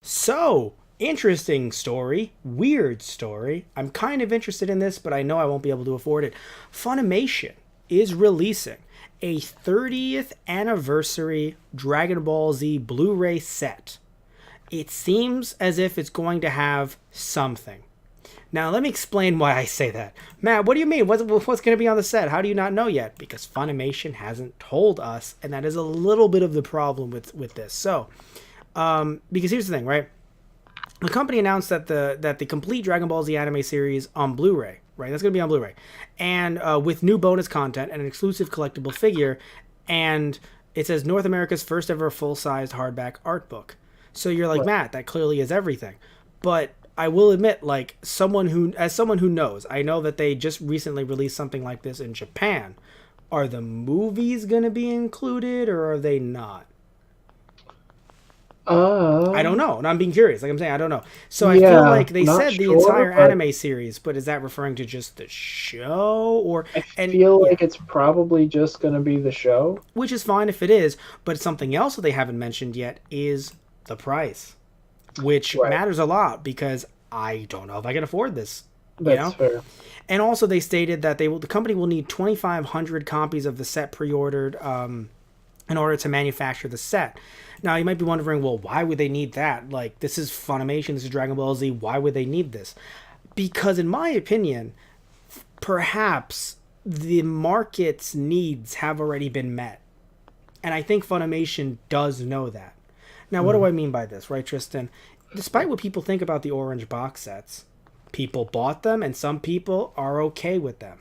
So, interesting story, weird story. I'm kind of interested in this, but I know I won't be able to afford it. Funimation is releasing a 30th anniversary Dragon Ball Z Blu-ray set. It seems as if it's going to have something. Now, let me explain why I say that. Matt, what do you mean? What's going to be on the set? How do you not know yet? Because Funimation hasn't told us, and that is a little bit of the problem with this. So, because here's the thing, right? The company announced that the complete Dragon Ball Z anime series on Blu-ray, right? That's going to be on Blu-ray, and with new bonus content and an exclusive collectible figure, and it says North America's first ever full-sized hardback art book. So you're like, Right. Matt, that clearly is everything. But I will admit, like as someone who knows, I know that they just recently released something like this in Japan. Are the movies going to be included, or are they not? I don't Um, know, and I'm being curious. Like I'm saying, I don't know. So I feel yeah, like they not said the sure, entire but anime series, but is that referring to just the show, or I and feel yeah, like it's probably just gonna be the show. which is fine if it is. But something else that they haven't mentioned yet is the price, which Right. matters a lot because I don't know if I can afford this. You That's know, fair. and also they stated that the company will need 2,500 copies of the set pre-ordered in order to manufacture the set. Now you might be wondering, well, why would they need that? Like, this is Funimation, this is Dragon Ball Z. Why would they need this? Because in my opinion, perhaps the market's needs have already been met, and I think Funimation does know that. Now, what do Mhm. I mean by this, right, Tristan? Despite what people think about the orange box sets, people bought them, and some people are okay with them.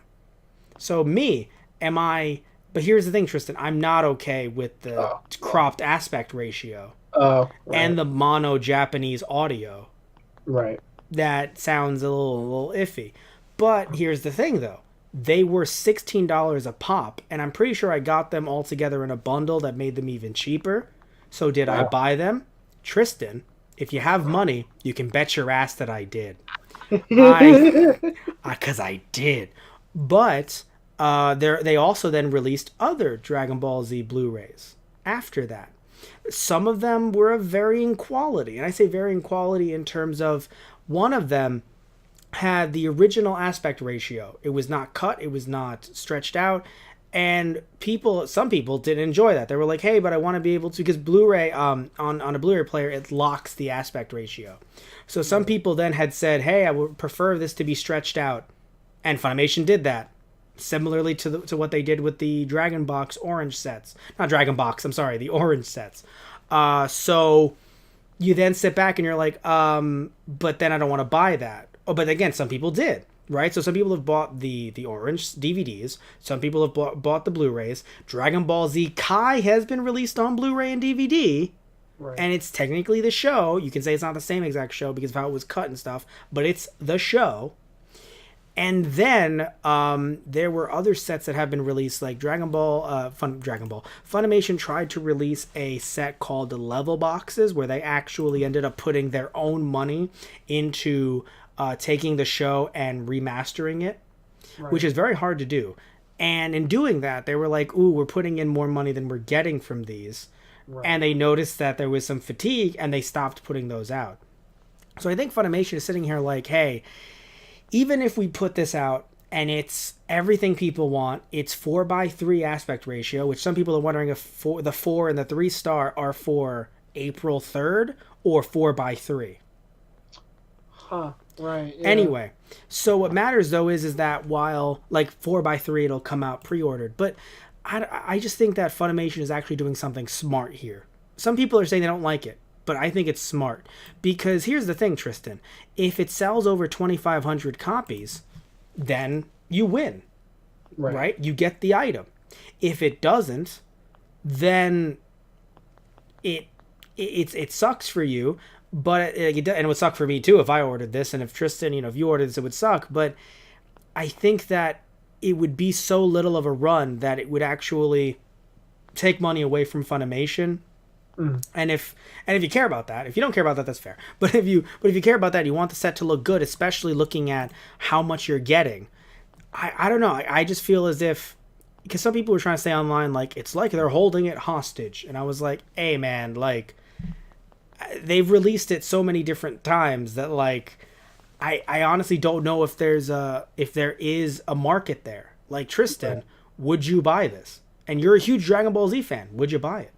So me, am I? But here's the thing, Tristan. I'm not okay with the Oh, yeah. cropped aspect ratio Oh, and right, the mono Japanese audio. right. That sounds a little iffy. But here's the thing, though. They were $16 a pop, and I'm pretty sure I got them all together in a bundle that made them even cheaper. So did I Wow. buy them? Tristan, if you have money, you can bet your ass that I did. I because I did. But they also then released other Dragon Ball Z Blu-rays after that. Some of them were of varying quality, and I say varying quality in terms of one of them had the original aspect ratio. It was not cut, it was not stretched out, and some people didn't enjoy that. They were like, "Hey, but I want to be able to," because Blu-ray on a Blu-ray player it locks the aspect ratio. So some Right. people then had said, "Hey, I would prefer this to be stretched out," and Funimation did that. Similarly to what they did with the Dragon Box orange sets, not Dragon Box. I'm sorry, the orange sets. So you then sit back and you're like, but then I don't want to buy that. Oh, but again, some people did, right? So some people have bought the orange DVDs. Some people have bought the Blu-rays. Dragon Ball Z Kai has been released on Blu-ray and DVD, Right. and it's technically the show. You can say it's not the same exact show because of how it was cut and stuff, but it's the show. And then there were other sets that have been released, like Dragon Ball. Funimation tried to release a set called the Level Boxes, where they actually ended up putting their own money into taking the show and remastering it, which Right. is very hard to do. And in doing that, they were like, "Ooh, we're putting in more money than we're getting from these," Right. and they noticed that there was some fatigue, and they stopped putting those out. So I think Funimation is sitting here like, "Hey, even if we put this out and it's everything people want, it's 4:3 aspect ratio, which some people are wondering if the 4 and the 3 star are for April 3rd or 4:3. Huh. Right. Yeah. Anyway, so what matters though is that while like 4:3 it'll come out pre-ordered, but I just think that Funimation is actually doing something smart here. Some people are saying they don't like it, but I think it's smart because here's the thing, Tristan. If it sells over 2,500 copies, then you win, Right. right? You get the item. If it doesn't, then it it sucks for you. But and it would suck for me too if I ordered this, and if Tristan, if you ordered this, it would suck. But I think that it would be so little of a run that it would actually take money away from Funimation. Mm. And if you care about that, if you don't care about that, that's fair. But if you care about that, you want the set to look good, especially looking at how much you're getting. I don't know. I just feel as if because some people were trying to say online like it's like they're holding it hostage, and I was like, hey man, like they've released it so many different times that like I honestly don't know if there is a market there. Like Tristan, would you buy this? And you're a huge Dragon Ball Z fan. Would you buy it?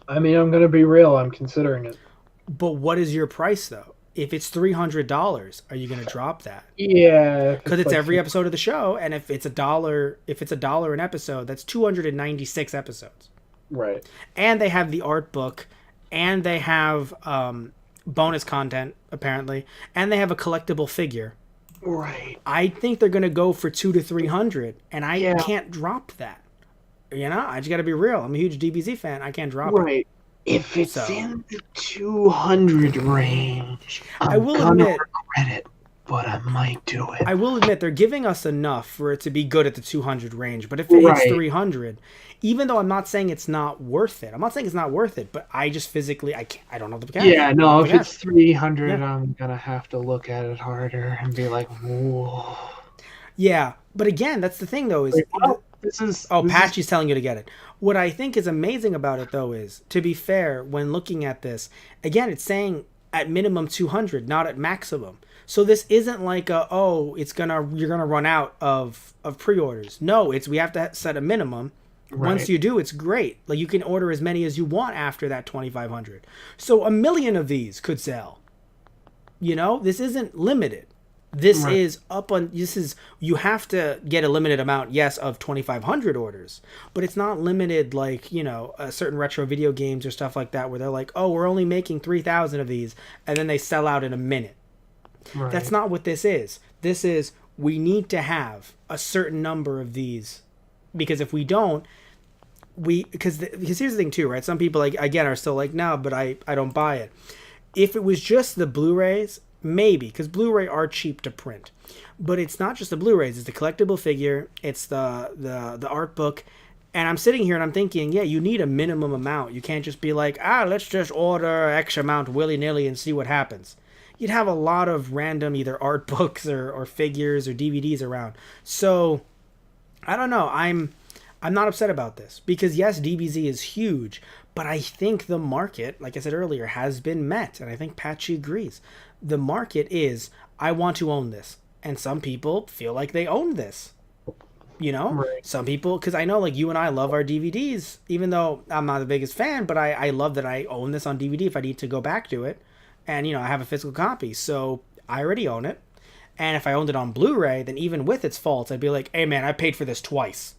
I mean, I'm gonna be real. I'm considering it. But what is your price though? If it's $300, are you gonna drop that? Yeah, Because it's every episode of the show, and if it's $1 an episode, that's 296 episodes. Right. And they have the art book, and they have bonus content apparently, and they have a collectible figure. Right. I think they're gonna go for 200 to 300, and I can't drop that. You know, I just got to be real. I'm a huge DBZ fan. I can't drop it. Right. If it's in the 200 range, I will admit, regret it, but I might do it. I will admit they're giving us enough for it to be good at the 200 range. But if it hits 300, even though I'm not saying it's not worth it, but I just physically, I can't. I don't know the cash. Yeah, no. If it's 300, I'm gonna have to look at it harder and be like, whoa. Yeah, but again, that's the thing though. Patchy's telling you to get it. What I think is amazing about it though is, to be fair, when looking at this, again, it's saying at minimum 200, not at maximum. So this isn't like you're gonna run out of pre-orders. No, we have to set a minimum. Right. Once you do, it's great. Like you can order as many as you want after that 2,500. So 1 million of these could sell. You know, this isn't limited. This is you have to get a limited amount, yes, of 2,500 orders, but it's not limited like, you know, certain retro video games or stuff like that where they're like, oh, we're only making 3,000 of these, and then they sell out in a minute. Right. That's not what this is. This is, we need to have a certain number of these, because if we don't, because here's the thing too, right? Some people, like, again, are still like, no, but I don't buy it. If it was just the Blu-rays, maybe, because Blu-ray are cheap to print. But it's not just the Blu-rays. It's the collectible figure. It's the art book. And I'm sitting here and I'm thinking, yeah, you need a minimum amount. You can't just be like, let's just order X amount willy-nilly and see what happens. You'd have a lot of random either art books or figures or DVDs around. So, I don't know. I'm not upset about this. Because, yes, DBZ is huge. But I think the market, like I said earlier, has been met. And I think Patchy agrees. The market is, I want to own this. And some people feel like they own this. You know? Right. Some people, because I know like you and I love our DVDs, even though I'm not the biggest fan, but I love that I own this on DVD if I need to go back to it. And, you know, I have a physical copy. So I already own it. And if I owned it on Blu-ray, then even with its faults, I'd be like, hey man, I paid for this twice.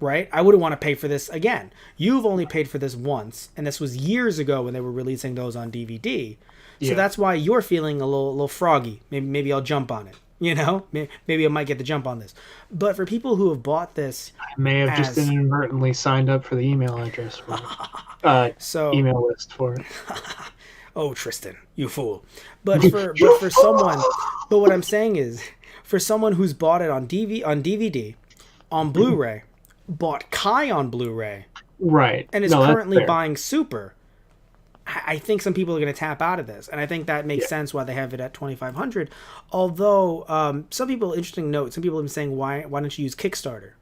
Right? I wouldn't want to pay for this again. You've only paid for this once. And this was years ago when they were releasing those on DVD. So that's why you're feeling a little froggy. Maybe I'll jump on it. You know, maybe I might get the jump on this. But for people who have bought this, I may have just inadvertently signed up for the email address for it. Email list for it. Oh, Tristan, you fool! But for someone, but what I'm saying is, for someone who's bought it on DVD, on Blu-ray, bought Kai on Blu-ray, right, and is currently buying Super. I think some people are going to tap out of this, and I think that makes sense why they have it at 2,500. Although some people, interesting note, some people have been saying why don't you use Kickstarter?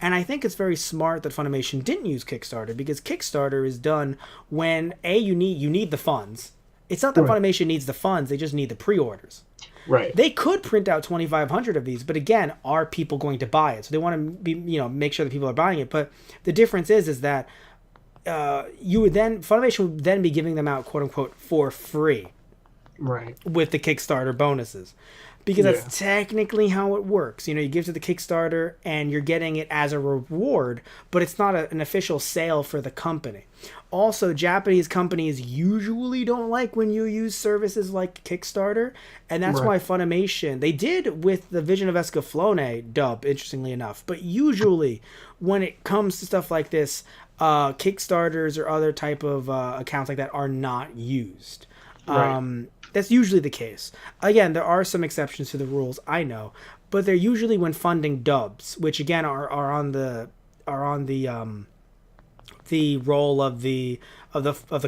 And I think it's very smart that Funimation didn't use Kickstarter, because Kickstarter is done when you need the funds. It's not that Funimation needs the funds; they just need the pre-orders. Right. They could print out 2,500 of these, but again, are people going to buy it? So they want to make sure that people are buying it. But the difference is that. Funimation would then be giving them out, quote unquote, for free, right? With the Kickstarter bonuses, because that's technically how it works. You know, you give to the Kickstarter and you're getting it as a reward, but it's not an official sale for the company. Also, Japanese companies usually don't like when you use services like Kickstarter, and that's why Funimation, they did with the Vision of Escaflowne dub, interestingly enough, but usually when it comes to stuff like this, Kickstarters or other type of accounts like that are not used. That's usually the case. Again, there are some exceptions to the rules, I know, but they're usually when funding dubs, which again are on the role of the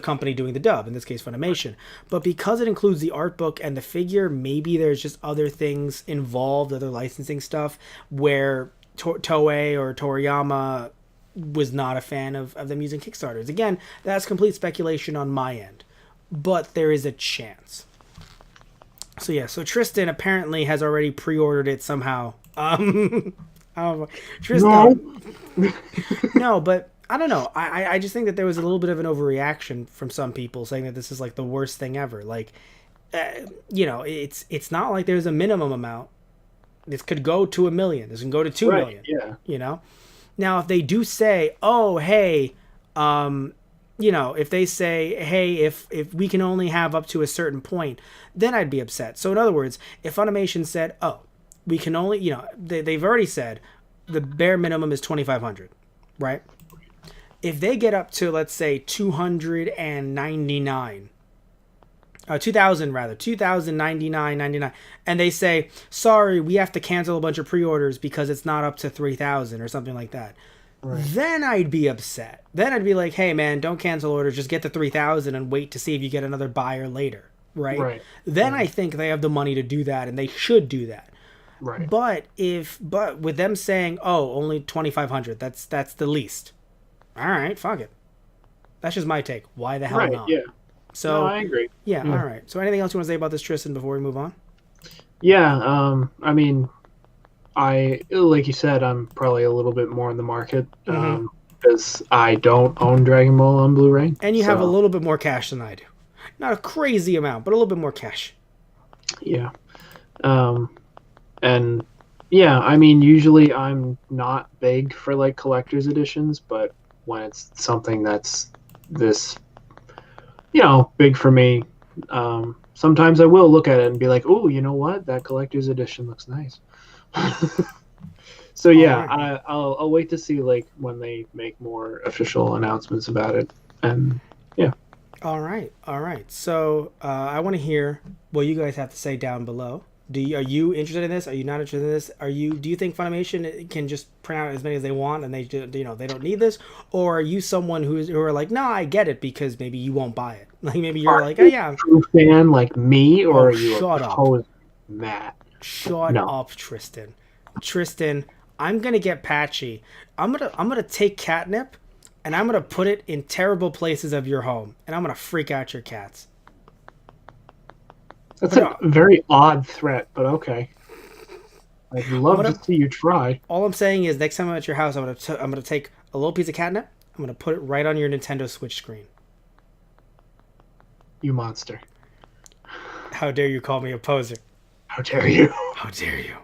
company doing the dub, in this case Funimation. But because it includes the art book and the figure, maybe there's just other things involved, other licensing stuff where Toei or Toriyama was not a fan of them using Kickstarters. Again, that's complete speculation on my end, but there is a chance. So yeah, so Tristan apparently has already pre-ordered it somehow. Tristan, no, but I don't know. I just think that there was a little bit of an overreaction from some people saying that this is like the worst thing ever. Like, you know, it's not like there's a minimum amount. This could go to $1 million. This can go to $2 million. Yeah. You know, now if they do say, oh hey, you know, if they say, hey, if we can only have up to a certain point, then I'd be upset. So in other words, if Funimation said, oh, we can only, you know, they've already said the bare minimum is 2,500, right? If they get up to, let's say, 299, 2,000 rather, 2,099.99, and they say, sorry, we have to cancel a bunch of pre-orders because it's not up to 3,000 or something like that. Right. Then I'd be upset. Then I'd be like, hey man, don't cancel orders, just get the 3,000 and wait to see if you get another buyer later, right? Then I think they have the money to do that, and they should do that. Right. But with them saying, oh, only 2,500, that's the least. All right, fuck it. That's just my take. Why the hell not? Yeah. So no, I agree. Yeah, all right. So anything else you want to say about this, Tristan, before we move on? Yeah. I mean, like you said, I'm probably a little bit more in the market because I don't own Dragon Ball on Blu-ray, and you have a little bit more cash than I do. Not a crazy amount, but a little bit more cash. Yeah. And yeah, I mean, usually I'm not big for like collector's editions, but when it's something that's this, you know, big for me, sometimes I will look at it and be like, oh, you know what? That collector's edition looks nice. So yeah, right. I'll wait to see like when they make more official announcements about it, and yeah. All right. So I want to hear what you guys have to say down below. Are you interested in this? Are you not interested in this? Do you think Funimation can just print out as many as they want and they don't need this? Or are you someone who are like, no, I get it because maybe you won't buy it. Like maybe you're like, oh yeah, a true fan like me, or are you opposed to Matt? Shut up, Tristan. Tristan, I'm gonna get patchy. I'm gonna take catnip and I'm gonna put it in terrible places of your home, and I'm gonna freak out your cats. That's a very odd threat, but okay. I'd love to see you try. All I'm saying is, next time I'm at your house, I'm gonna take a little piece of catnip. I'm gonna put it right on your Nintendo Switch screen. You monster! How dare you call me a poser? How dare you? How dare you?